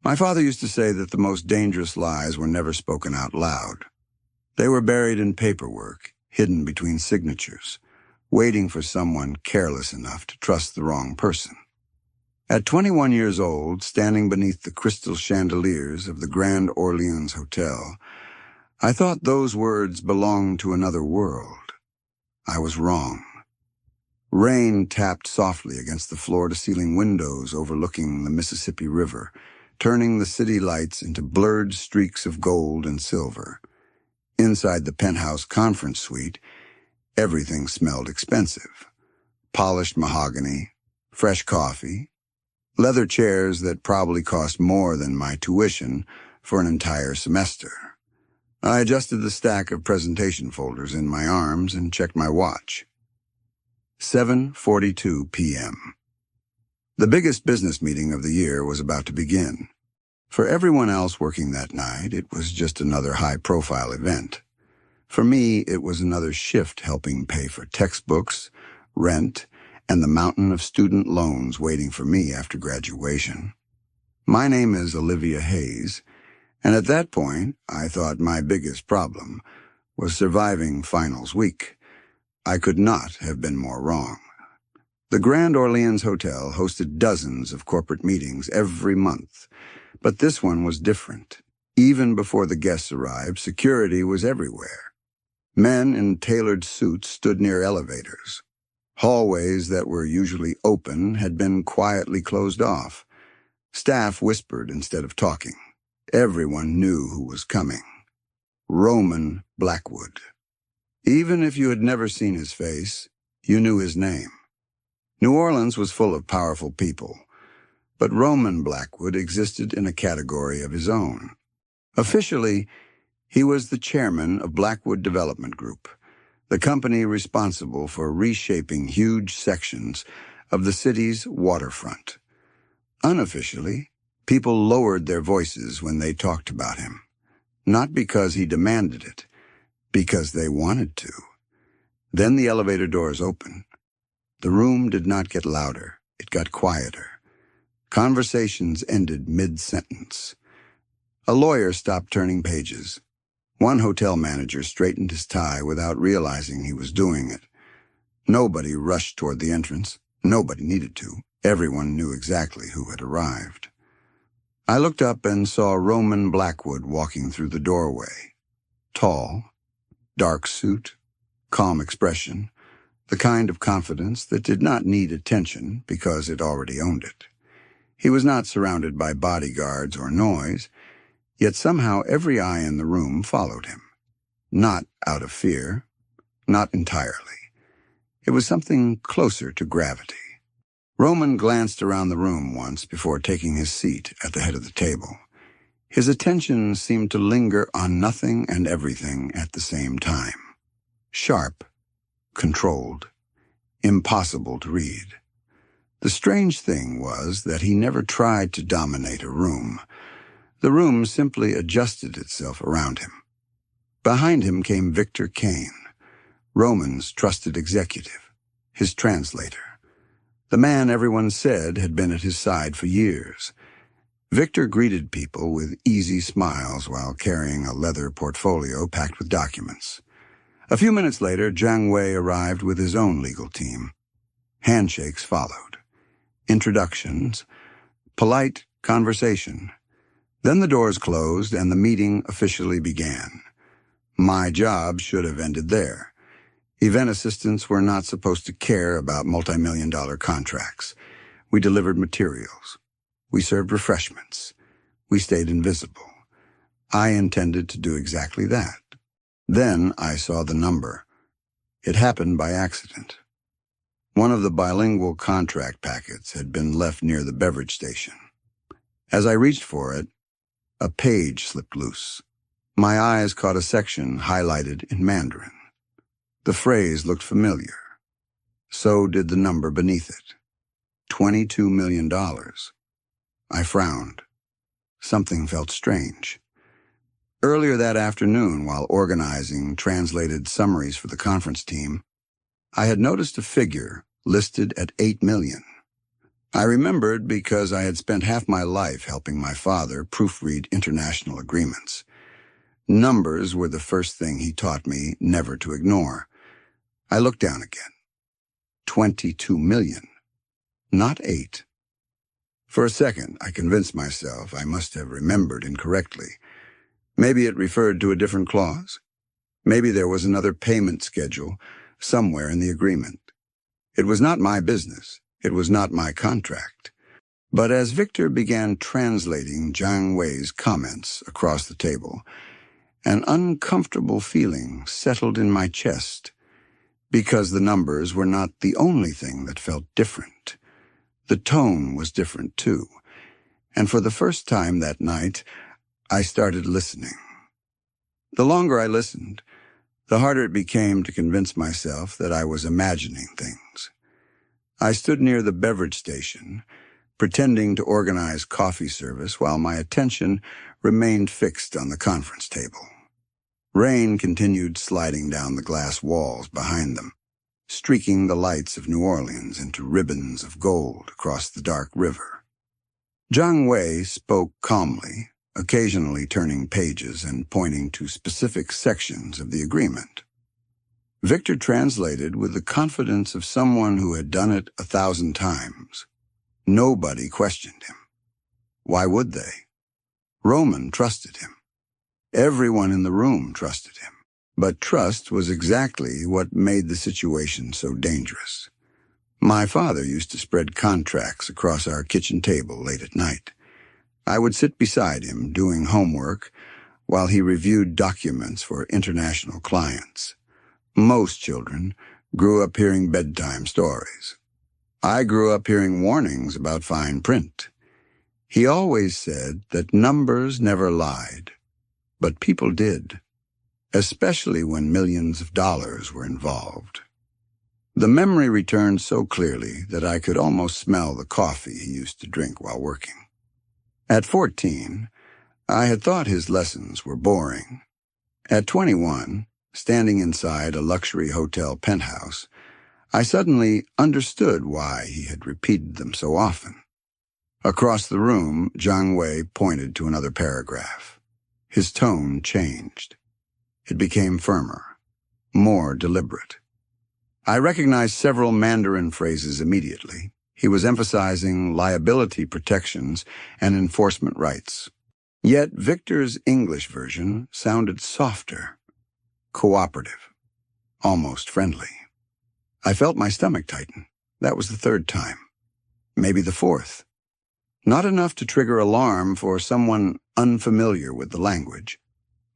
My father used to say that the most dangerous lies were never spoken out loud. They were buried in paperwork, hidden between signatures, waiting for someone careless enough to trust the wrong person. At 21 years old, standing beneath the crystal chandeliers of the Grand Orleans Hotel, I thought those words belonged to another world. I was wrong. Rain tapped softly against the floor-to-ceiling windows overlooking the Mississippi River, turning the city lights into blurred streaks of gold and silver. Inside the penthouse conference suite, everything smelled expensive. Polished mahogany, fresh coffee, leather chairs that probably cost more than my tuition for an entire semester. I adjusted the stack of presentation folders in my arms and checked my watch. 7:42 p.m. The biggest business meeting of the year was about to begin. For everyone else working that night, it was just another high-profile event. For me, it was another shift helping pay for textbooks, rent, and the mountain of student loans waiting for me after graduation. My name is Olivia Hayes, and at that point, I thought my biggest problem was surviving finals week. I could not have been more wrong. The Grand Orleans Hotel hosted dozens of corporate meetings every month, but this one was different. Even before the guests arrived, security was everywhere. Men in tailored suits stood near elevators. Hallways that were usually open had been quietly closed off. Staff whispered instead of talking. Everyone knew who was coming. Roman Blackwood. Even if you had never seen his face, you knew his name. New Orleans was full of powerful people, but Roman Blackwood existed in a category of his own. Officially, he was the chairman of Blackwood Development Group, the company responsible for reshaping huge sections of the city's waterfront. Unofficially, people lowered their voices when they talked about him, not because he demanded it, because they wanted to. Then the elevator doors opened. The room did not get louder, it got quieter. Conversations ended mid-sentence. A lawyer stopped turning pages. One hotel manager straightened his tie without realizing he was doing it. Nobody rushed toward the entrance. Nobody needed to. Everyone knew exactly who had arrived. I looked up and saw Roman Blackwood walking through the doorway. Tall, dark suit, calm expression, the kind of confidence that did not need attention because it already owned it. He was not surrounded by bodyguards or noise, yet somehow every eye in the room followed him. Not out of fear, not entirely. It was something closer to gravity. Roman glanced around the room once before taking his seat at the head of the table. His attention seemed to linger on nothing and everything at the same time. Sharp, controlled, impossible to read. The strange thing was that he never tried to dominate a room. The room simply adjusted itself around him. Behind him came Victor Kane, Roman's trusted executive, his translator. The man everyone said had been at his side for years. Victor greeted people with easy smiles while carrying a leather portfolio packed with documents. A few minutes later, Jiang Wei arrived with his own legal team. Handshakes followed. Introductions. Polite conversation. Then the doors closed and the meeting officially began. My job should have ended there. Event assistants were not supposed to care about multi-million-dollar contracts. We delivered materials. We served refreshments. We stayed invisible. I intended to do exactly that. Then I saw the number. It happened by accident. One of the bilingual contract packets had been left near the beverage station. As I reached for it, a page slipped loose. My eyes caught a section highlighted in Mandarin. The phrase looked familiar. So did the number beneath it. $22 million. I frowned. Something felt strange. Earlier that afternoon, while organizing translated summaries for the conference team, I had noticed a figure listed at $8 million. I remembered because I had spent half my life helping my father proofread international agreements. Numbers were the first thing he taught me never to ignore. I looked down again. 22 million, not 8. For a second, I convinced myself I must have remembered incorrectly. Maybe it referred to a different clause. Maybe there was another payment schedule somewhere in the agreement. It was not my business. It was not my contract. But as Victor began translating Jiang Wei's comments across the table, an uncomfortable feeling settled in my chest, because the numbers were not the only thing that felt different. The tone was different, too, and for the first time that night, I started listening. The longer I listened, the harder it became to convince myself that I was imagining things. I stood near the beverage station, pretending to organize coffee service while my attention remained fixed on the conference table. Rain continued sliding down the glass walls behind them, streaking the lights of New Orleans into ribbons of gold across the dark river. Jiang Wei spoke calmly, occasionally turning pages and pointing to specific sections of the agreement. Victor translated with the confidence of someone who had done it 1,000 times. Nobody questioned him. Why would they? Roman trusted him. Everyone in the room trusted him. But trust was exactly what made the situation so dangerous. My father used to spread contracts across our kitchen table late at night. I would sit beside him doing homework while he reviewed documents for international clients. Most children grew up hearing bedtime stories. I grew up hearing warnings about fine print. He always said that numbers never lied, but people did, especially when millions of dollars were involved. The memory returned so clearly that I could almost smell the coffee he used to drink while working. At 14, I had thought his lessons were boring. At 21, standing inside a luxury hotel penthouse, I suddenly understood why he had repeated them so often. Across the room, Jiang Wei pointed to another paragraph. His tone changed. It became firmer, more deliberate. I recognized several Mandarin phrases immediately. He was emphasizing liability protections and enforcement rights. Yet Victor's English version sounded softer, cooperative, almost friendly. I felt my stomach tighten. That was the 3rd time, maybe the 4th. Not enough to trigger alarm for someone unfamiliar with the language.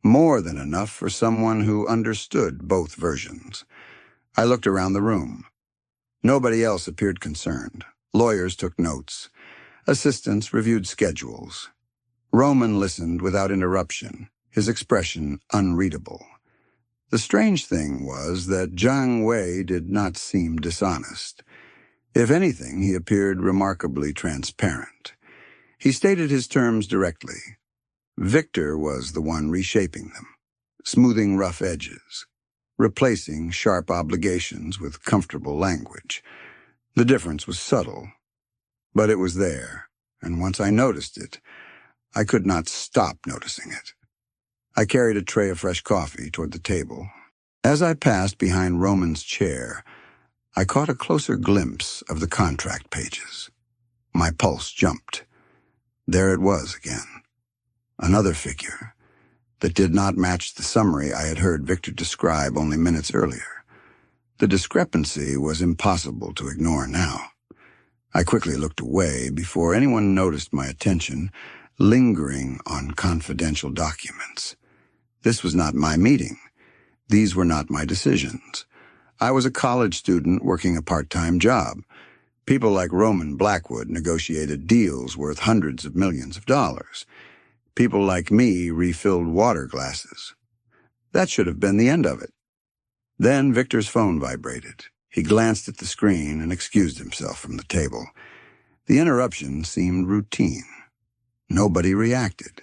More than enough for someone who understood both versions. I looked around the room. Nobody else appeared concerned. Lawyers took notes. Assistants reviewed schedules. Roman listened without interruption, his expression unreadable. The strange thing was that Jiang Wei did not seem dishonest. If anything, he appeared remarkably transparent. He stated his terms directly. Victor was the one reshaping them, smoothing rough edges, replacing sharp obligations with comfortable language. The difference was subtle, but it was there, and once I noticed it, I could not stop noticing it. I carried a tray of fresh coffee toward the table. As I passed behind Roman's chair, I caught a closer glimpse of the contract pages. My pulse jumped. There it was again. Another figure that did not match the summary I had heard Victor describe only minutes earlier. The discrepancy was impossible to ignore now. I quickly looked away before anyone noticed my attention lingering on confidential documents. This was not my meeting. These were not my decisions. I was a college student working a part-time job. People like Roman Blackwood negotiated deals worth hundreds of millions of dollars. People like me refilled water glasses. That should have been the end of it. Then Victor's phone vibrated. He glanced at the screen and excused himself from the table. The interruption seemed routine. Nobody reacted.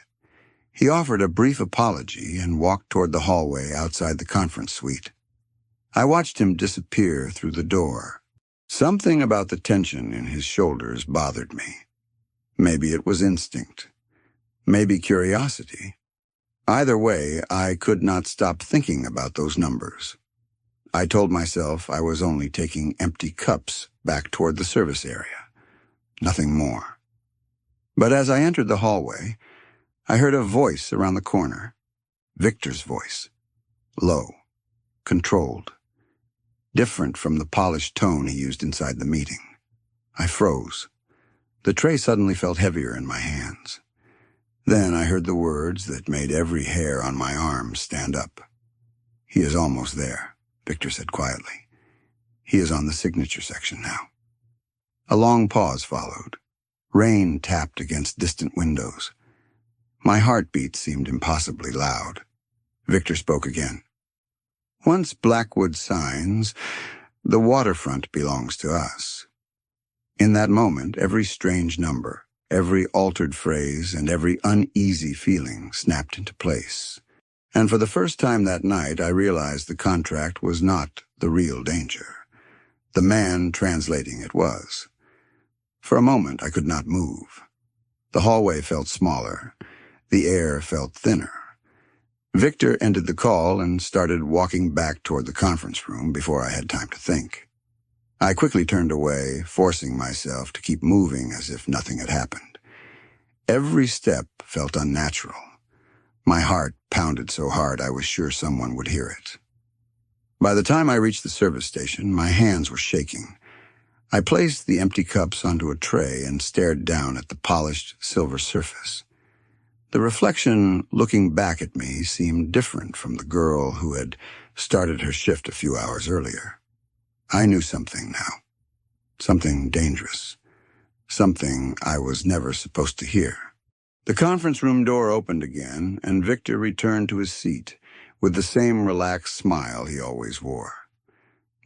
He offered a brief apology and walked toward the hallway outside the conference suite. I watched him disappear through the door. Something about the tension in his shoulders bothered me. Maybe it was instinct. Maybe curiosity. Either way, I could not stop thinking about those numbers. I told myself I was only taking empty cups back toward the service area. Nothing more. But as I entered the hallway, I heard a voice around the corner. Victor's voice. Low. Controlled. Different from the polished tone he used inside the meeting. I froze. The tray suddenly felt heavier in my hands. Then I heard the words that made every hair on my arm stand up. "He is almost there," Victor said quietly. "He is on the signature section now." A long pause followed. Rain tapped against distant windows. My heartbeat seemed impossibly loud. Victor spoke again. "Once Blackwood signs, the waterfront belongs to us." In that moment, every strange number, every altered phrase, and every uneasy feeling snapped into place. And for the first time that night, I realized the contract was not the real danger. The man translating it was. For a moment, I could not move. The hallway felt smaller. The air felt thinner. Victor ended the call and started walking back toward the conference room before I had time to think. I quickly turned away, forcing myself to keep moving as if nothing had happened. Every step felt unnatural. My heart pounded so hard I was sure someone would hear it. By the time I reached the service station, my hands were shaking. I placed the empty cups onto a tray and stared down at the polished silver surface. The reflection looking back at me seemed different from the girl who had started her shift a few hours earlier. I knew something now. Something dangerous. Something I was never supposed to hear. The conference room door opened again, and Victor returned to his seat with the same relaxed smile he always wore.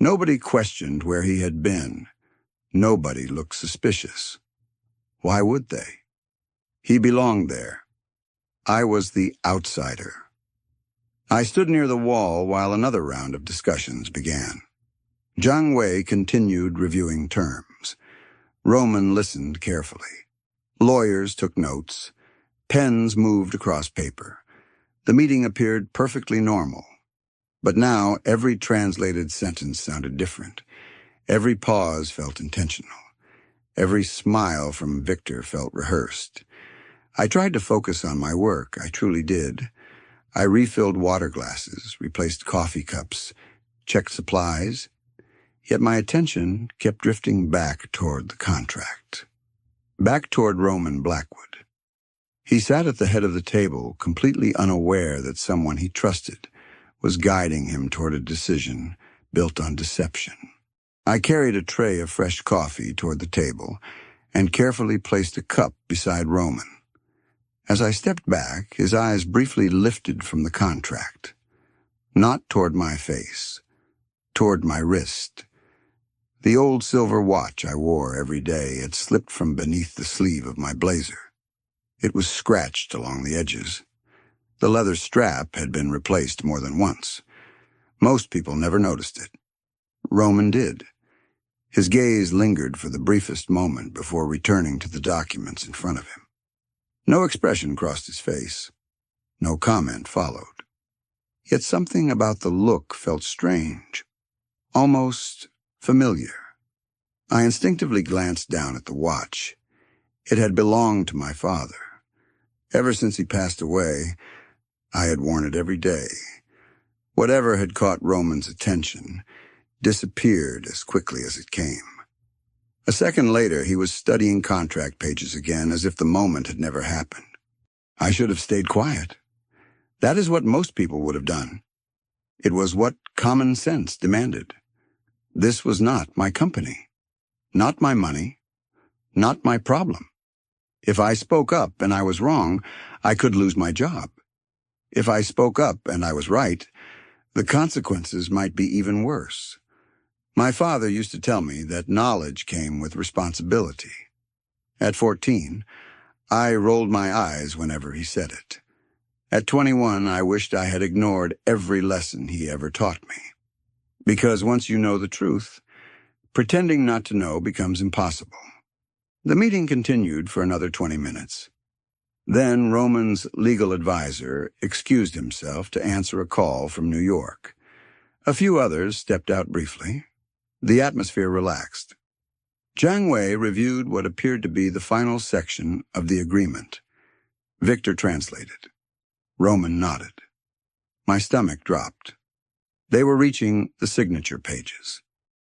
Nobody questioned where he had been. Nobody looked suspicious. Why would they? He belonged there. I was the outsider. I stood near the wall while another round of discussions began. Zhang Wei continued reviewing terms. Roman listened carefully. Lawyers took notes. Pens moved across paper. The meeting appeared perfectly normal. But now every translated sentence sounded different. Every pause felt intentional. Every smile from Victor felt rehearsed. I tried to focus on my work, I truly did. I refilled water glasses, replaced coffee cups, checked supplies. Yet my attention kept drifting back toward the contract. Back toward Roman Blackwood. He sat at the head of the table, completely unaware that someone he trusted was guiding him toward a decision built on deception. I carried a tray of fresh coffee toward the table and carefully placed a cup beside Roman. As I stepped back, his eyes briefly lifted from the contract. Not toward my face, toward my wrist. The old silver watch I wore every day had slipped from beneath the sleeve of my blazer. It was scratched along the edges. The leather strap had been replaced more than once. Most people never noticed it. Roman did. His gaze lingered for the briefest moment before returning to the documents in front of him. No expression crossed his face. No comment followed. Yet something about the look felt strange, almost familiar. I instinctively glanced down at the watch. It had belonged to my father. Ever since he passed away, I had worn it every day. Whatever had caught Roman's attention disappeared as quickly as it came. A second later, he was studying contract pages again as if the moment had never happened. I should have stayed quiet. That is what most people would have done. It was what common sense demanded. This was not my company, not my money, not my problem. If I spoke up and I was wrong, I could lose my job. If I spoke up and I was right, the consequences might be even worse. My father used to tell me that knowledge came with responsibility. At 14, I rolled my eyes whenever he said it. At 21, I wished I had ignored every lesson he ever taught me. Because once you know the truth, Pretending not to know becomes impossible. The meeting continued for another 20 minutes. Then Roman's legal advisor excused himself to answer a call from New York. A few others stepped out briefly. The atmosphere relaxed. Jiang Wei reviewed what appeared to be the final section of the agreement. Victor translated. Roman nodded. My stomach dropped. They were reaching the signature pages.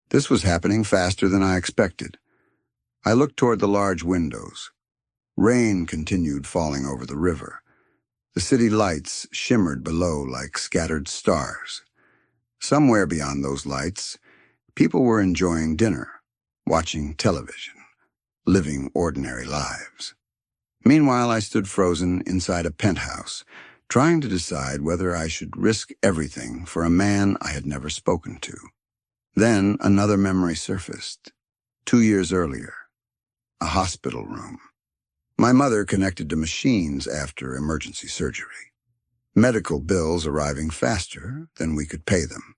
This was happening faster than I expected. I looked toward the large windows. Rain continued falling over the river. The city lights shimmered below like scattered stars. Somewhere beyond those lights, people were enjoying dinner, watching television, living ordinary lives. Meanwhile, I stood frozen inside a penthouse, trying to decide whether I should risk everything for a man I had never spoken to. Then another memory surfaced. 2 years earlier, a hospital room. My mother connected to machines after emergency surgery. Medical bills arriving faster than we could pay them.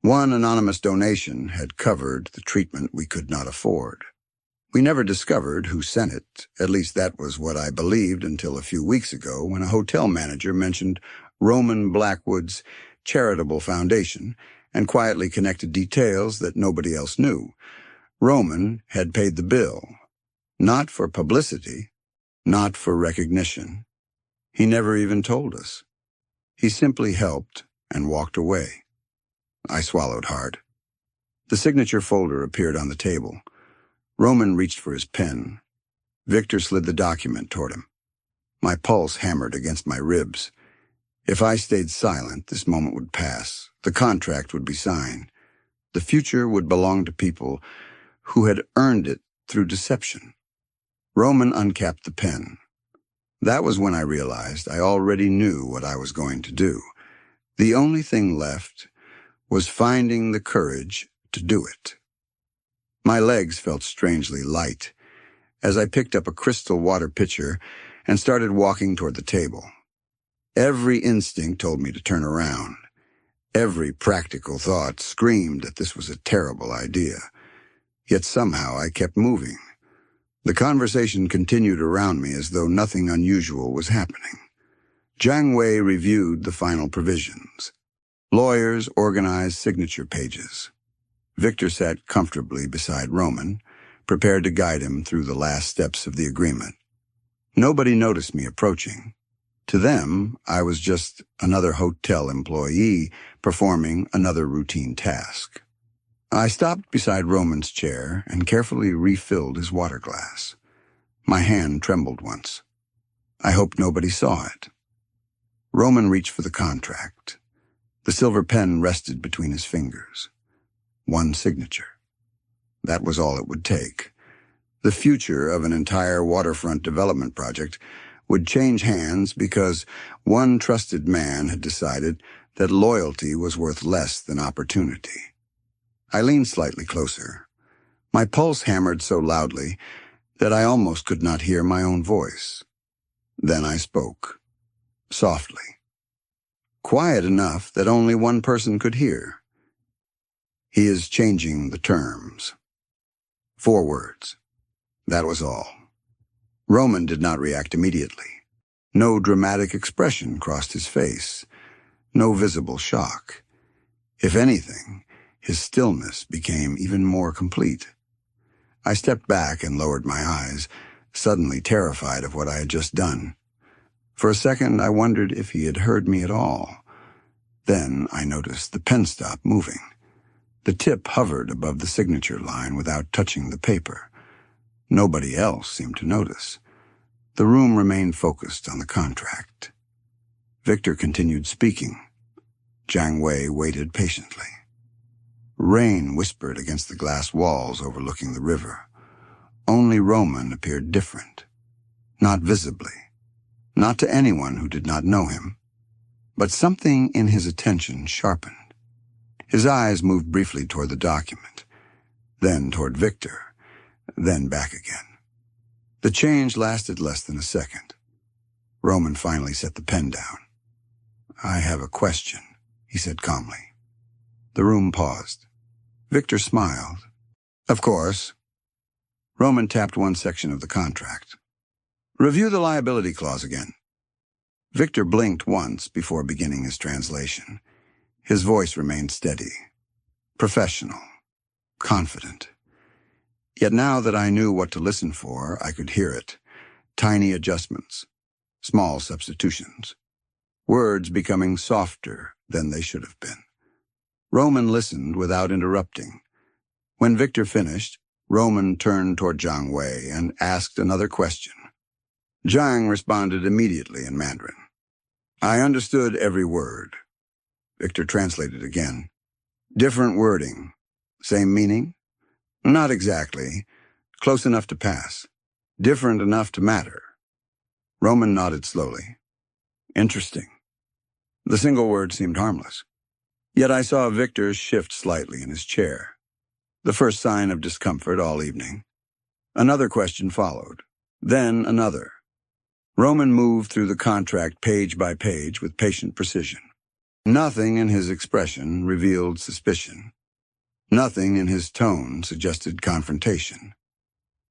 One anonymous donation had covered the treatment we could not afford. We never discovered who sent it, at least that was what I believed until a few weeks ago when a hotel manager mentioned Roman Blackwood's charitable foundation and quietly connected details that nobody else knew. Roman had paid the bill, not for publicity, not for recognition. He never even told us. He simply helped and walked away. I swallowed hard. The signature folder appeared on the table. Roman reached for his pen. Victor slid the document toward him. My pulse hammered against my ribs. If I stayed silent, this moment would pass. The contract would be signed. The future would belong to people who had earned it through deception. Roman uncapped the pen. That was when I realized I already knew what I was going to do. The only thing left was finding the courage to do it. My legs felt strangely light as I picked up a crystal water pitcher and started walking toward the table. Every instinct told me to turn around. Every practical thought screamed that this was a terrible idea. Yet somehow I kept moving. The conversation continued around me as though nothing unusual was happening. Jiang Wei reviewed the final provisions. Lawyers organized signature pages. Victor sat comfortably beside Roman, prepared to guide him through the last steps of the agreement. Nobody noticed me approaching. To them, I was just another hotel employee performing another routine task. I stopped beside Roman's chair and carefully refilled his water glass. My hand trembled once. I hoped nobody saw it. Roman reached for the contract. The silver pen rested between his fingers. One signature. That was all it would take. The future of an entire waterfront development project would change hands because one trusted man had decided that loyalty was worth less than opportunity. I leaned slightly closer. My pulse hammered so loudly that I almost could not hear my own voice. Then I spoke, softly. Quiet enough that only one person could hear. He is changing the terms. 4 words. That was all. Roman did not react immediately. No dramatic expression crossed his face. No visible shock. If anything, his stillness became even more complete. I stepped back and lowered my eyes, suddenly terrified of what I had just done. For a second, I wondered if he had heard me at all. Then I noticed the pen stop moving. The tip hovered above the signature line without touching the paper. Nobody else seemed to notice. The room remained focused on the contract. Victor continued speaking. Jiang Wei waited patiently. Rain whispered against the glass walls overlooking the river. Only Roman appeared different. Not visibly. Not to anyone who did not know him. But something in his attention sharpened. His eyes moved briefly toward the document, then toward Victor, then back again. The change lasted less than a second. Roman finally set the pen down. "I have a question," he said calmly. The room paused. Victor smiled. Of course. Roman tapped one section of the contract. Review the liability clause again. Victor blinked once before beginning his translation. His voice remained steady, professional, confident. Yet now that I knew what to listen for, I could hear it. Tiny adjustments, small substitutions, words becoming softer than they should have been. Roman listened without interrupting. When Victor finished, Roman turned toward Jiang Wei and asked another question. Jiang responded immediately in Mandarin. I understood every word. Victor translated again. Different wording. Same meaning? Not exactly. Close enough to pass. Different enough to matter. Roman nodded slowly. Interesting. The single word seemed harmless. Yet I saw Victor shift slightly in his chair. The first sign of discomfort all evening. Another question followed. Then another. Roman moved through the contract page by page with patient precision. Nothing in his expression revealed suspicion. Nothing in his tone suggested confrontation.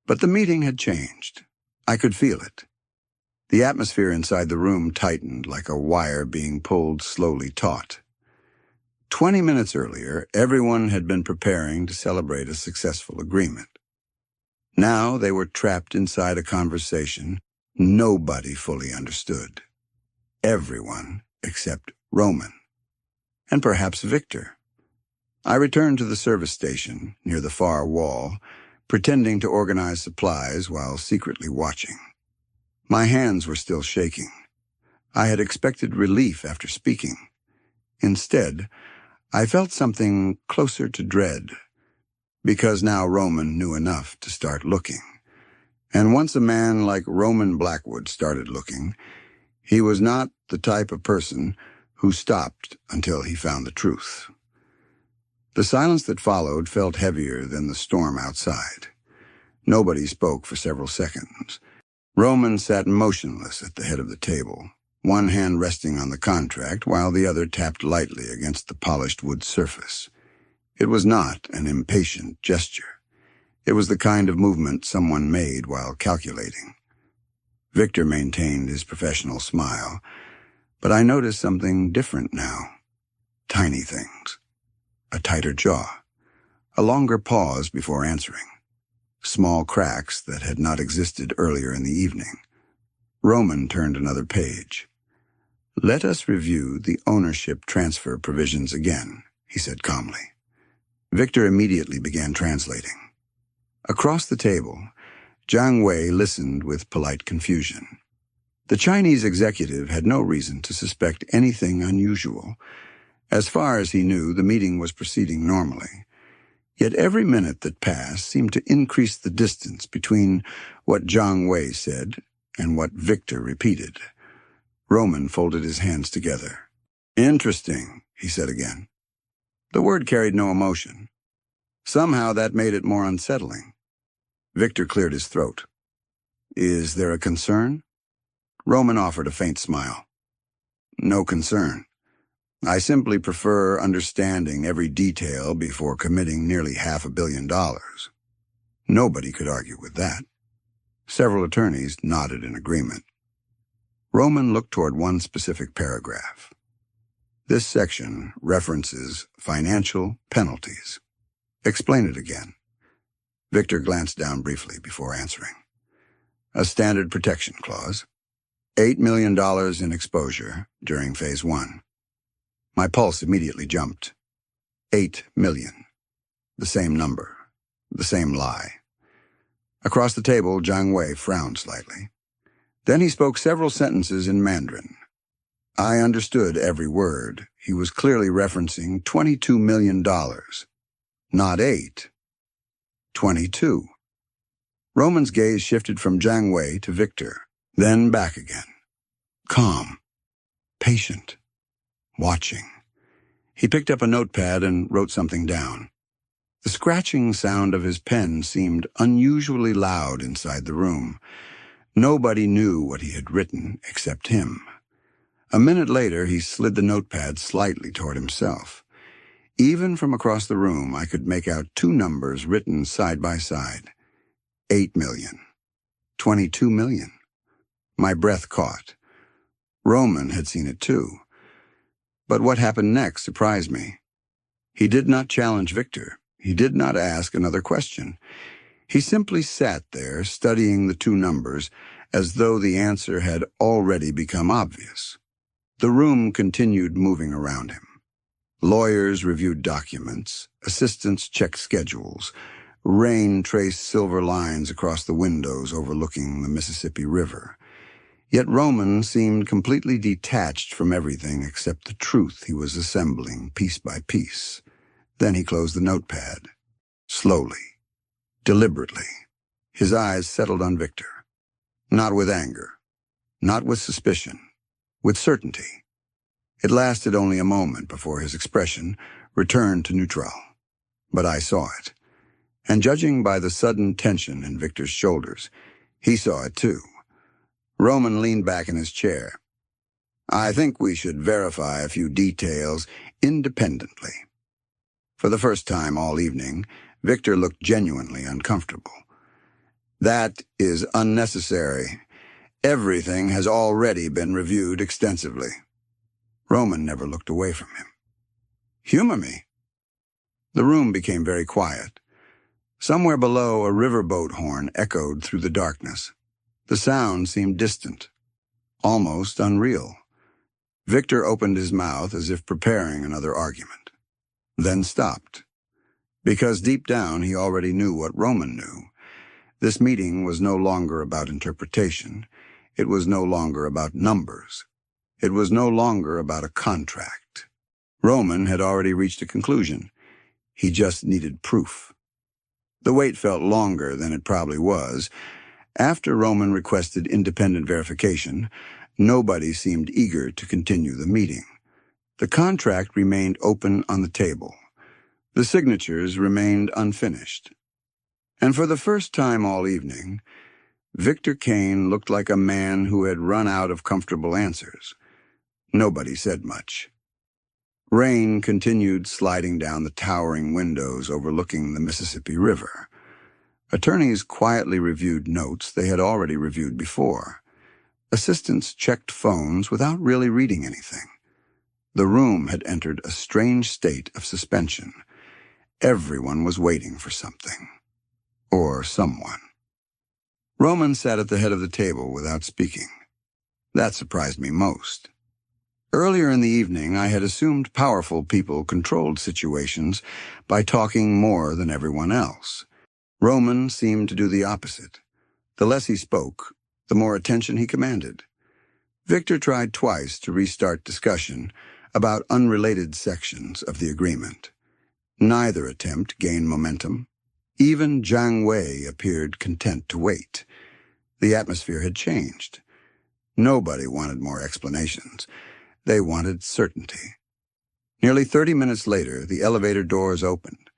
But the meeting had changed. I could feel it. The atmosphere inside the room tightened like a wire being pulled slowly taut. 20 minutes earlier, everyone had been preparing to celebrate a successful agreement. Now they were trapped inside a conversation nobody fully understood. Everyone except Roman. And perhaps Victor. I returned to the service station near the far wall, pretending to organize supplies while secretly watching. My hands were still shaking. I had expected relief after speaking. Instead, I felt something closer to dread, because now Roman knew enough to start looking. And once a man like Roman Blackwood started looking, he was not the type of person who stopped until he found the truth. The silence that followed felt heavier than the storm outside. Nobody spoke for several seconds. Roman sat motionless at the head of the table, one hand resting on the contract while the other tapped lightly against the polished wood surface. It was not an impatient gesture. It was the kind of movement someone made while calculating. Victor maintained his professional smile, but I noticed something different now. Tiny things. A tighter jaw. A longer pause before answering. Small cracks that had not existed earlier in the evening. Roman turned another page. Let us review the ownership transfer provisions again, he said calmly. Victor immediately began translating. Across the table, Jiang Wei listened with polite confusion. The Chinese executive had no reason to suspect anything unusual. As far as he knew, the meeting was proceeding normally. Yet every minute that passed seemed to increase the distance between what Jiang Wei said and what Victor repeated. Roman folded his hands together. Interesting, he said again. The word carried no emotion. Somehow that made it more unsettling. Victor cleared his throat. Is there a concern? Roman offered a faint smile. No concern. I simply prefer understanding every detail before committing nearly $500 million. Nobody could argue with that. Several attorneys nodded in agreement. Roman looked toward one specific paragraph. This section references financial penalties. Explain it again. Victor glanced down briefly before answering. A standard protection clause. $8 million in exposure during Phase 1. My pulse immediately jumped. 8 million. The same number. The same lie. Across the table, Jiang Wei frowned slightly. Then he spoke several sentences in Mandarin. I understood every word. He was clearly referencing $22 million. Not 8. 22. Roman's gaze shifted from Jiang Wei to Victor, then back again. Calm. Patient. Watching. He picked up a notepad and wrote something down. The scratching sound of his pen seemed unusually loud inside the room. Nobody knew what he had written except him. A minute later, he slid the notepad slightly toward himself. Even from across the room, I could make out two numbers written side by side. 8 million. 22 million. My breath caught. Roman had seen it too. But what happened next surprised me. He did not challenge Victor. He did not ask another question. He simply sat there, studying the two numbers, as though the answer had already become obvious. The room continued moving around him. Lawyers reviewed documents, assistants checked schedules, rain traced silver lines across the windows overlooking the Mississippi River. Yet Roman seemed completely detached from everything except the truth he was assembling piece by piece. Then he closed the notepad. Slowly, deliberately, his eyes settled on Victor. Not with anger, not with suspicion, with certainty. It lasted only a moment before his expression returned to neutral. But I saw it. And judging by the sudden tension in Victor's shoulders, he saw it too. Roman leaned back in his chair. I think we should verify a few details independently. For the first time all evening, Victor looked genuinely uncomfortable. That is unnecessary. Everything has already been reviewed extensively. Roman never looked away from him. Humor me. The room became very quiet. Somewhere below, a riverboat horn echoed through the darkness. The sound seemed distant, almost unreal. Victor opened his mouth as if preparing another argument, then stopped. Because deep down he already knew what Roman knew. This meeting was no longer about interpretation. It was no longer about numbers. It was no longer about a contract. Roman had already reached a conclusion. He just needed proof. The wait felt longer than it probably was. After Roman requested independent verification, nobody seemed eager to continue the meeting. The contract remained open on the table. The signatures remained unfinished. And for the first time all evening, Victor Kane looked like a man who had run out of comfortable answers. Nobody said much. Rain continued sliding down the towering windows overlooking the Mississippi River. Attorneys quietly reviewed notes they had already reviewed before. Assistants checked phones without really reading anything. The room had entered a strange state of suspension. Everyone was waiting for something. Or someone. Roman sat at the head of the table without speaking. That surprised me most. Earlier in the evening, I had assumed powerful people controlled situations by talking more than everyone else. Roman seemed to do the opposite. The less he spoke, the more attention he commanded. Victor tried twice to restart discussion about unrelated sections of the agreement. Neither attempt gained momentum. Even Jiang Wei appeared content to wait. The atmosphere had changed. Nobody wanted more explanations. They wanted certainty. Nearly 30 minutes later, the elevator doors opened.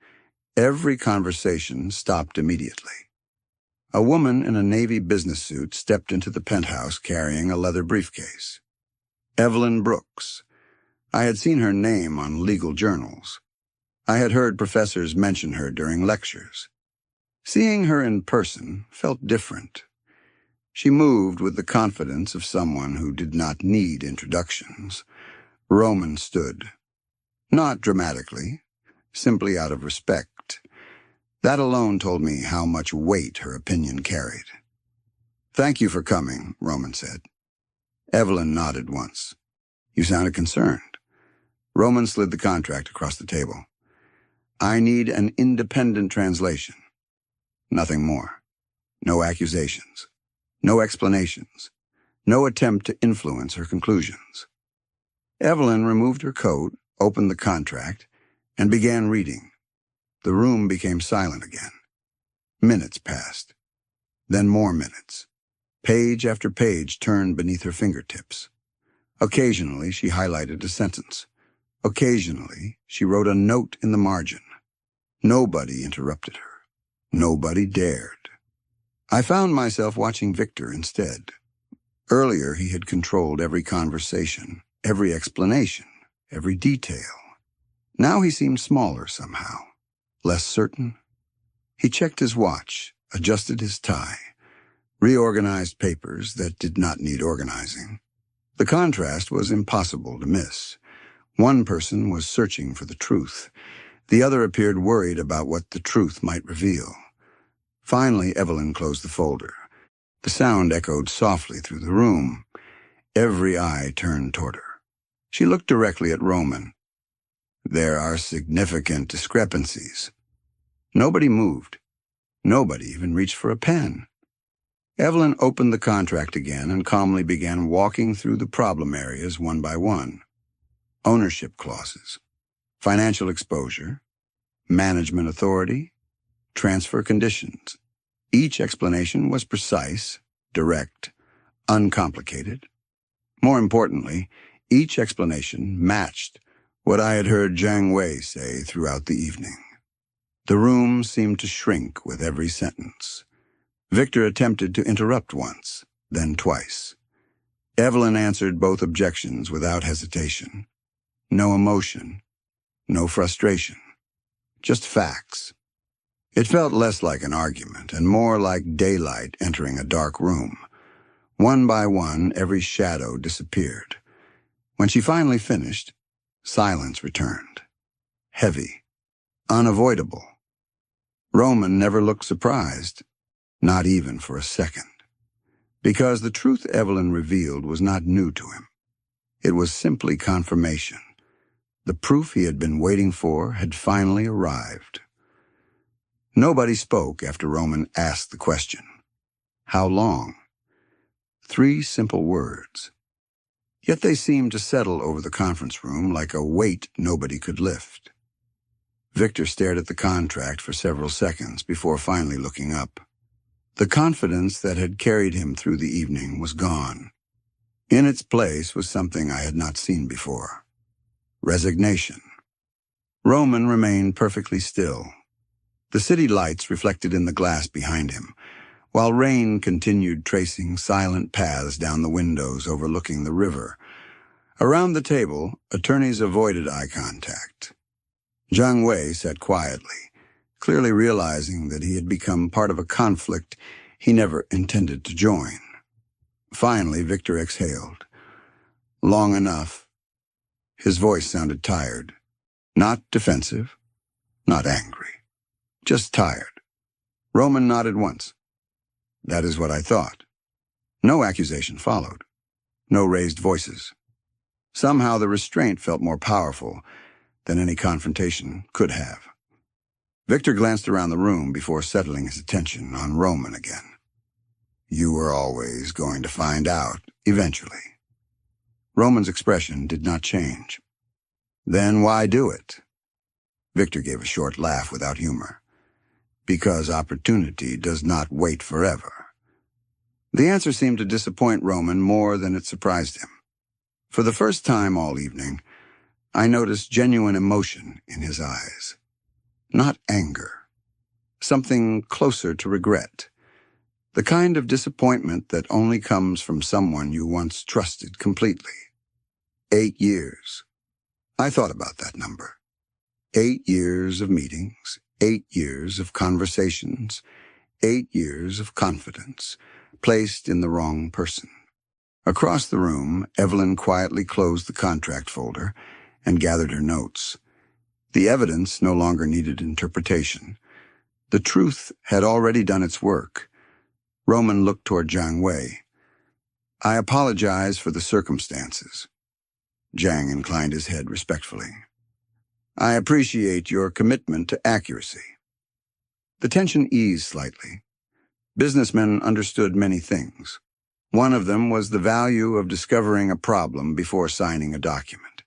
Every conversation stopped immediately. A woman in a Navy business suit stepped into the penthouse carrying a leather briefcase. Evelyn Brooks. I had seen her name on legal journals. I had heard professors mention her during lectures. Seeing her in person felt different. She moved with the confidence of someone who did not need introductions. Roman stood. Not dramatically, simply out of respect. That alone told me how much weight her opinion carried. "Thank you for coming," Roman said. Evelyn nodded once. "You sounded concerned." Roman slid the contract across the table. "I need an independent translation. Nothing more. No accusations. No explanations. No attempt to influence her conclusions." Evelyn removed her coat, opened the contract, and began reading. The room became silent again. Minutes passed. Then more minutes. Page after page turned beneath her fingertips. Occasionally, she highlighted a sentence. Occasionally, she wrote a note in the margin. Nobody interrupted her. Nobody dared. I found myself watching Victor instead. Earlier, he had controlled every conversation, every explanation, every detail. Now he seemed smaller somehow, less certain. He checked his watch, adjusted his tie, reorganized papers that did not need organizing. The contrast was impossible to miss. One person was searching for the truth. The other appeared worried about what the truth might reveal. Finally, Evelyn closed the folder. The sound echoed softly through the room. Every eye turned toward her. She looked directly at Roman. There are significant discrepancies. Nobody moved. Nobody even reached for a pen. Evelyn opened the contract again and calmly began walking through the problem areas one by one. Ownership clauses, financial exposure, management authority, transfer conditions. Each explanation was precise, direct, uncomplicated. More importantly, each explanation matched what I had heard Jiang Wei say throughout the evening. The room seemed to shrink with every sentence. Victor attempted to interrupt once, then twice. Evelyn answered both objections without hesitation. No emotion, no frustration, just facts. It felt less like an argument and more like daylight entering a dark room. One by one, every shadow disappeared. When she finally finished, silence returned. Heavy, unavoidable. Roman never looked surprised, not even for a second. Because the truth Evelyn revealed was not new to him. It was simply confirmation. The proof he had been waiting for had finally arrived. Nobody spoke after Roman asked the question. How long? 3 simple words. Yet they seemed to settle over the conference room like a weight nobody could lift. Victor stared at the contract for several seconds before finally looking up. The confidence that had carried him through the evening was gone. In its place was something I had not seen before. Resignation. Roman remained perfectly still. The city lights reflected in the glass behind him, while rain continued tracing silent paths down the windows overlooking the river. Around the table, attorneys avoided eye contact. Jiang Wei sat quietly, clearly realizing that he had become part of a conflict he never intended to join. Finally, Victor exhaled. Long enough. His voice sounded tired. Not defensive, not angry. Just tired. Roman nodded once. That is what I thought. No accusation followed. No raised voices. Somehow the restraint felt more powerful than any confrontation could have. Victor glanced around the room before settling his attention on Roman again. You were always going to find out, eventually. Roman's expression did not change. Then why do it? Victor gave a short laugh without humor. Because opportunity does not wait forever. The answer seemed to disappoint Roman more than it surprised him. For the first time all evening, I noticed genuine emotion in his eyes. Not anger. Something closer to regret. The kind of disappointment that only comes from someone you once trusted completely. 8 years. I thought about that number. 8 years of meetings, 8 years of conversations, 8 years of confidence, placed in the wrong person. Across the room, Evelyn quietly closed the contract folder and gathered her notes. The evidence no longer needed interpretation. The truth had already done its work. Roman looked toward Jiang Wei. I apologize for the circumstances. Jiang inclined his head respectfully. I appreciate your commitment to accuracy. The tension eased slightly. Businessmen understood many things. One of them was the value of discovering a problem before signing a document.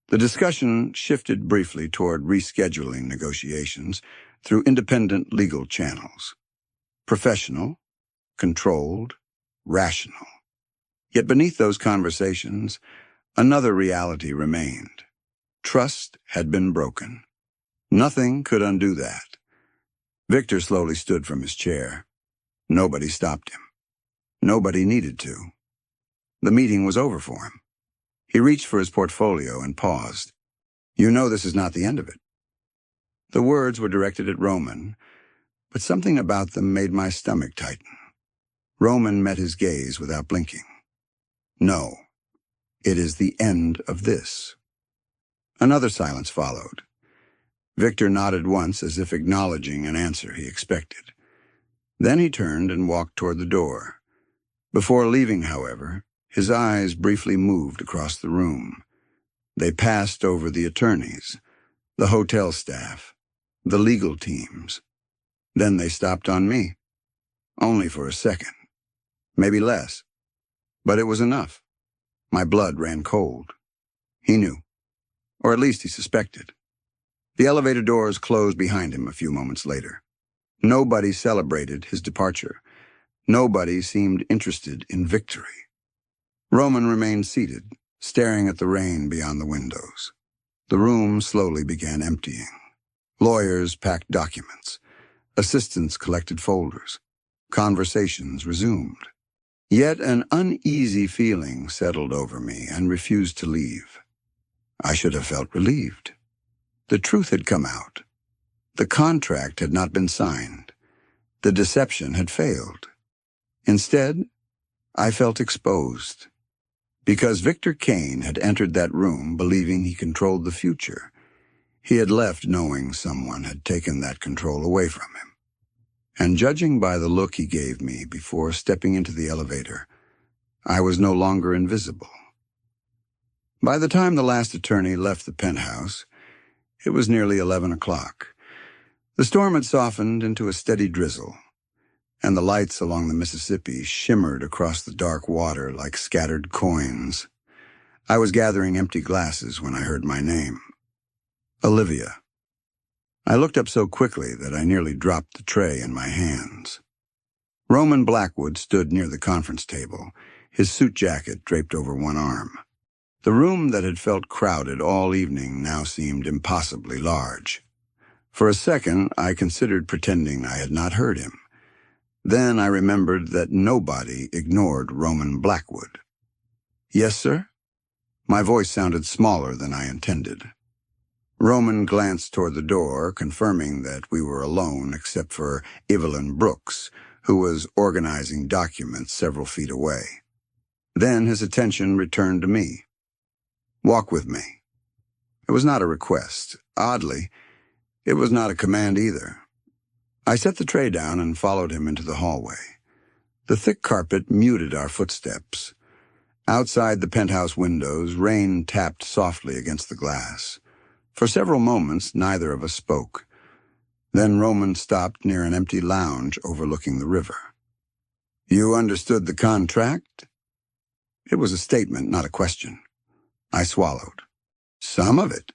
The discussion shifted briefly toward rescheduling negotiations through independent legal channels. Professional, controlled, rational. Yet beneath those conversations, another reality remained. Trust had been broken. Nothing could undo that. Victor slowly stood from his chair. Nobody stopped him. Nobody needed to. The meeting was over for him. He reached for his portfolio and paused. You know this is not the end of it." The words were directed at Roman, but something about them made my stomach tighten. Roman met his gaze without blinking. "No, it is the end of this." Another silence followed. Victor nodded once as if acknowledging an answer he expected. Then he turned and walked toward the door. Before leaving, however, his eyes briefly moved across the room. They passed over the attorneys, the hotel staff, the legal teams. Then they stopped on me. Only for a second. Maybe less. But it was enough. My blood ran cold. He knew. Or at least he suspected. The elevator doors closed behind him a few moments later. Nobody celebrated his departure. Nobody seemed interested in victory. Roman remained seated, staring at the rain beyond the windows. The room slowly began emptying. Lawyers packed documents. Assistants collected folders. Conversations resumed. Yet an uneasy feeling settled over me and refused to leave. I should have felt relieved. The truth had come out. The contract had not been signed. The deception had failed. Instead, I felt exposed. Because Victor Kane had entered that room believing he controlled the future, he had left knowing someone had taken that control away from him. And judging by the look he gave me before stepping into the elevator, I was no longer invisible. By the time the last attorney left the penthouse, it was nearly 11 o'clock. The storm had softened into a steady drizzle, and the lights along the Mississippi shimmered across the dark water like scattered coins. I was gathering empty glasses when I heard my name. Olivia. I looked up so quickly that I nearly dropped the tray in my hands. Roman Blackwood stood near the conference table, his suit jacket draped over one arm. The room that had felt crowded all evening now seemed impossibly large. For a second, I considered pretending I had not heard him. Then I remembered that nobody ignored Roman Blackwood. "Yes, sir?" My voice sounded smaller than I intended. Roman glanced toward the door, confirming that we were alone except for Evelyn Brooks, who was organizing documents several feet away. Then his attention returned to me. "Walk with me." It was not a request. Oddly, it was not a command either. I set the tray down and followed him into the hallway. The thick carpet muted our footsteps. Outside the penthouse windows, rain tapped softly against the glass. For several moments, neither of us spoke. Then Roman stopped near an empty lounge overlooking the river. "You understood the contract?" It was a statement, not a question. I swallowed. "Some of it."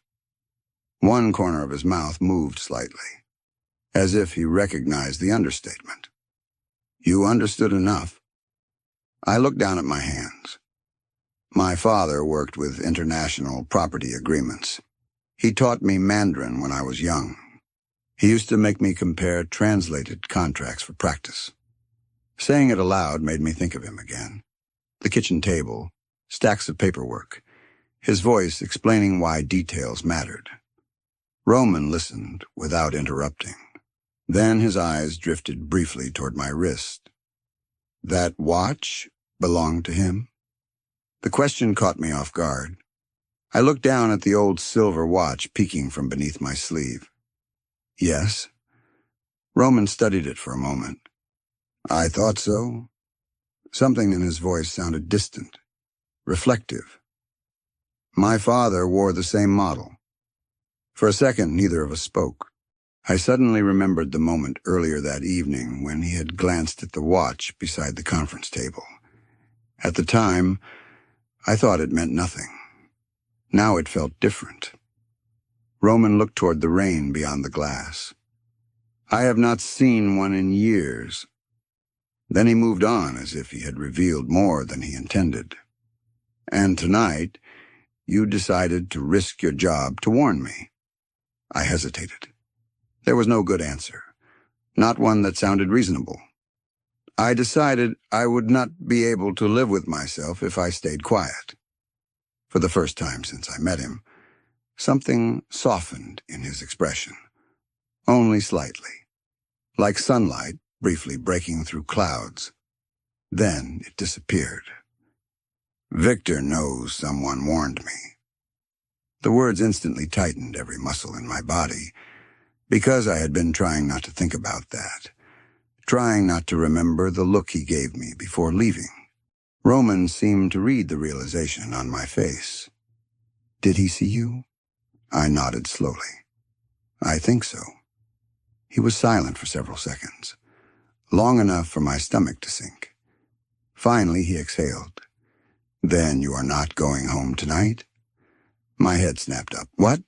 One corner of his mouth moved slightly, as if he recognized the understatement. "You understood enough." I looked down at my hands. My father worked with international property agreements. He taught me Mandarin when I was young. He used to make me compare translated contracts for practice. Saying it aloud made me think of him again. The kitchen table, stacks of paperwork, his voice explaining why details mattered. Roman listened without interrupting. Then his eyes drifted briefly toward my wrist. That watch belonged to him? The question caught me off guard. I looked down at the old silver watch peeking from beneath my sleeve. Yes. Roman studied it for a moment. I thought so. Something in his voice sounded distant, reflective. My father wore the same model. For a second, neither of us spoke. I suddenly remembered the moment earlier that evening when he had glanced at the watch beside the conference table. At the time, I thought it meant nothing. Now it felt different. Roman looked toward the rain beyond the glass. I have not seen one in years. Then he moved on as if he had revealed more than he intended. And tonight, you decided to risk your job to warn me. I hesitated. There was no good answer, not one that sounded reasonable. I decided I would not be able to live with myself if I stayed quiet. For the first time since I met him, Something softened in his expression, only slightly, like sunlight briefly breaking through clouds. Then it disappeared. "Victor knows someone warned me." The words instantly tightened every muscle in my body, because I had been trying not to think about that, trying not to remember the look he gave me before leaving. Roman seemed to read the realization on my face. "Did he see you?" I nodded slowly. "I think so." He was silent for several seconds, long enough for my stomach to sink. Finally, he exhaled. "Then you are not going home tonight?" My head snapped up. "What?"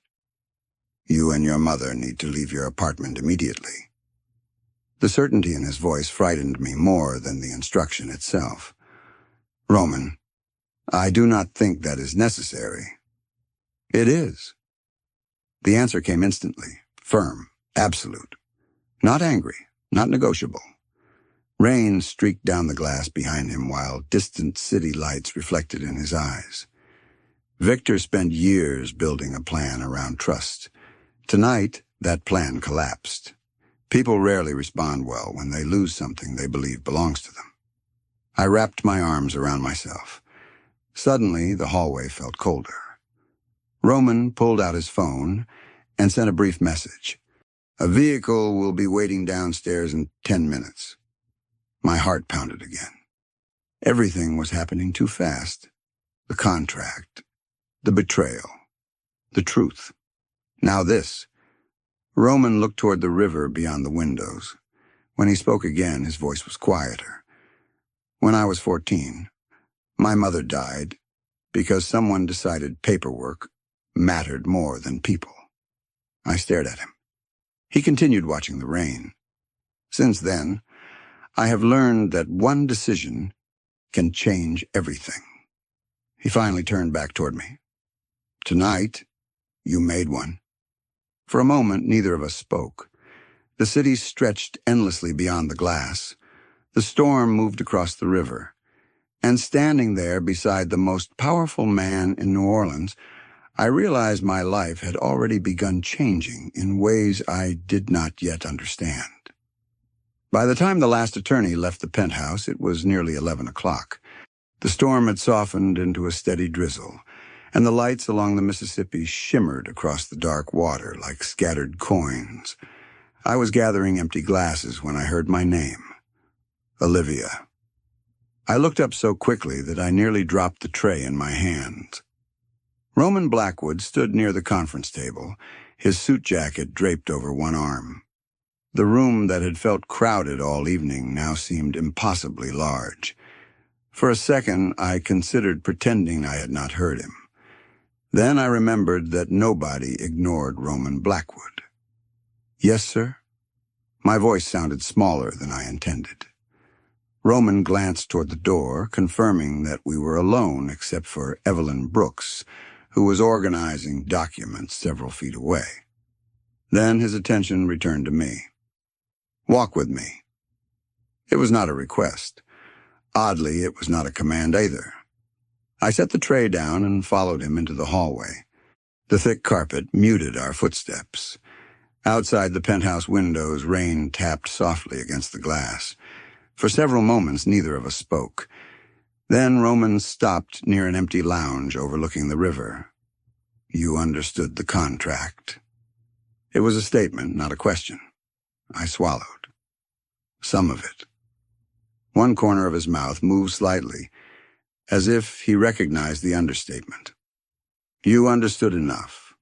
"You and your mother need to leave your apartment immediately." The certainty in his voice frightened me more than the instruction itself. "Roman, I do not think that is necessary." "It is." The answer came instantly, firm, absolute. Not angry, not negotiable. Rain streaked down the glass behind him while distant city lights reflected in his eyes. Victor spent years building a plan around trust. Tonight, that plan collapsed. People rarely respond well when they lose something they believe belongs to them. I wrapped my arms around myself. Suddenly, the hallway felt colder. Roman pulled out his phone and sent a brief message. "A vehicle will be waiting downstairs in 10 minutes. My heart pounded again. Everything was happening too fast. The contract, the betrayal, the truth. Now this. Roman looked toward the river beyond the windows. When he spoke again, his voice was quieter. "When I was 14, my mother died because someone decided paperwork mattered more than people." I stared at him. He continued watching the rain. "Since then, I have learned that one decision can change everything." He finally turned back toward me. "Tonight, you made one." For a moment, neither of us spoke. The city stretched endlessly beyond the glass. The storm moved across the river. And standing there beside the most powerful man in New Orleans, I realized my life had already begun changing in ways I did not yet understand. By the time the last attorney left the penthouse, it was nearly 11 o'clock. The storm had softened into a steady drizzle, and the lights along the Mississippi shimmered across the dark water like scattered coins. I was gathering empty glasses when I heard my name. Olivia. I looked up so quickly that I nearly dropped the tray in my hands. Roman Blackwood stood near the conference table, his suit jacket draped over one arm. The room that had felt crowded all evening now seemed impossibly large. For a second, I considered pretending I had not heard him. Then I remembered that nobody ignored Roman Blackwood. "Yes, sir?" My voice sounded smaller than I intended. Roman glanced toward the door, confirming that we were alone except for Evelyn Brooks, who was organizing documents several feet away. Then his attention returned to me. "Walk with me." It was not a request. Oddly, it was not a command either. I set the tray down and followed him into the hallway. The thick carpet muted our footsteps. Outside the penthouse windows, rain tapped softly against the glass. For several moments, neither of us spoke. Then Roman stopped near an empty lounge overlooking the river. "You understood the contract." It was a statement, not a question. I swallowed. Some of it. One corner of his mouth moved slightly, as if he recognized the understatement. "You understood enough."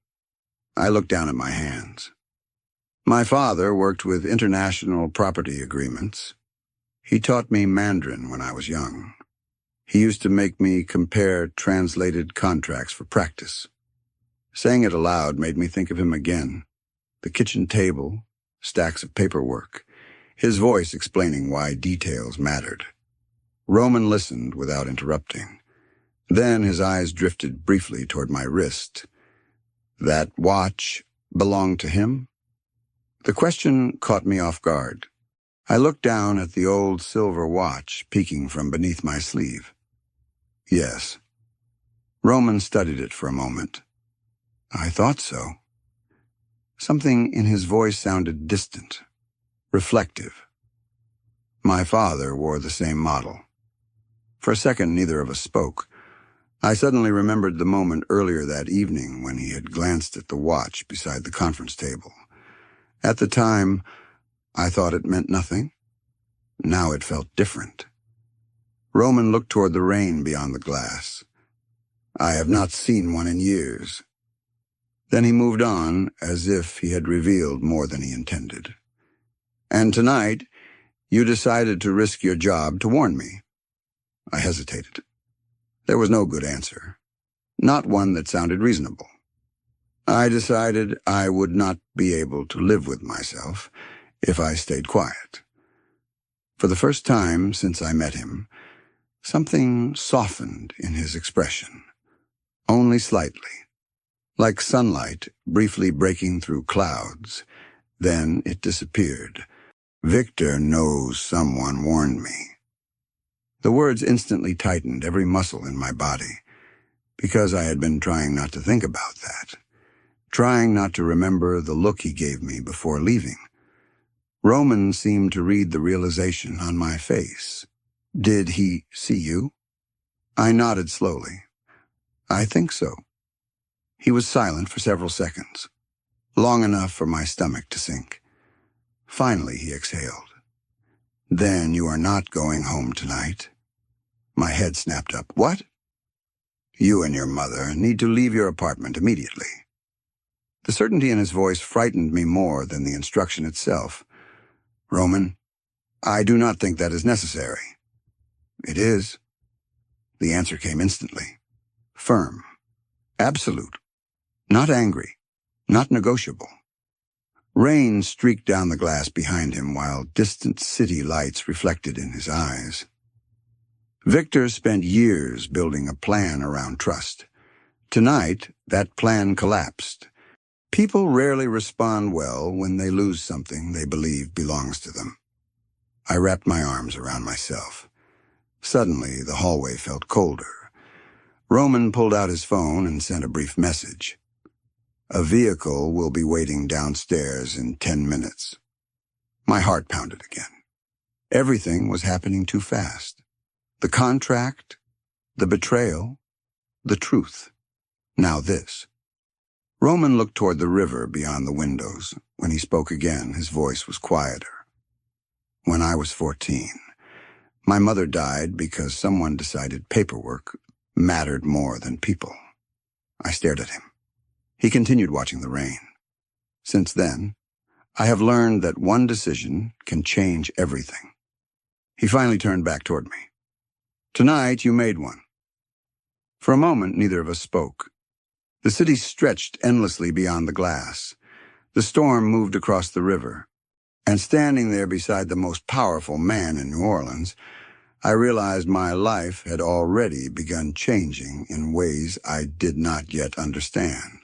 I looked down at my hands. My father worked with international property agreements. He taught me Mandarin when I was young. He used to make me compare translated contracts for practice. Saying it aloud made me think of him again. The kitchen table, stacks of paperwork, his voice explaining why details mattered. Roman listened without interrupting. Then his eyes drifted briefly toward my wrist. That watch belonged to him? The question caught me off guard. I looked down at the old silver watch peeking from beneath my sleeve. Yes. Roman studied it for a moment. I thought so. Something in his voice sounded distant, reflective. My father wore the same model. For a second, neither of us spoke. I suddenly remembered the moment earlier that evening when he had glanced at the watch beside the conference table. At the time, I thought it meant nothing. Now it felt different. Roman looked toward the rain beyond the glass. I have not seen one in years. Then he moved on, as if he had revealed more than he intended. And tonight, you decided to risk your job to warn me. I hesitated. There was no good answer, not one that sounded reasonable. I decided I would not be able to live with myself if I stayed quiet. For the first time since I met him, something softened in his expression, only slightly, like sunlight briefly breaking through clouds. Then it disappeared. Victor knows someone warned me. The words instantly tightened every muscle in my body, because I had been trying not to think about that, trying not to remember the look he gave me before leaving. Roman seemed to read the realization on my face. Did he see you? I nodded slowly. I think so. He was silent for several seconds, long enough for my stomach to sink. Finally, he exhaled. Then you are not going home tonight. My head snapped up. What? You and your mother need to leave your apartment immediately. The certainty in his voice frightened me more than the instruction itself. Roman, I do not think that is necessary. It is. The answer came instantly. Firm. Absolute. Not angry. Not negotiable. Rain streaked down the glass behind him while distant city lights reflected in his eyes. Victor spent years building a plan around trust. Tonight, that plan collapsed. People rarely respond well when they lose something they believe belongs to them. I wrapped my arms around myself. Suddenly, the hallway felt colder. Roman pulled out his phone and sent a brief message. A vehicle will be waiting downstairs in 10 minutes. My heart pounded again. Everything was happening too fast. The contract, the betrayal, the truth. Now this. Roman looked toward the river beyond the windows. When he spoke again, his voice was quieter. When I was 14, my mother died because someone decided paperwork mattered more than people. I stared at him. He continued watching the rain. Since then, I have learned that one decision can change everything. He finally turned back toward me. Tonight, you made one. For a moment, neither of us spoke. The city stretched endlessly beyond the glass. The storm moved across the river. And standing there beside the most powerful man in New Orleans, I realized my life had already begun changing in ways I did not yet understand.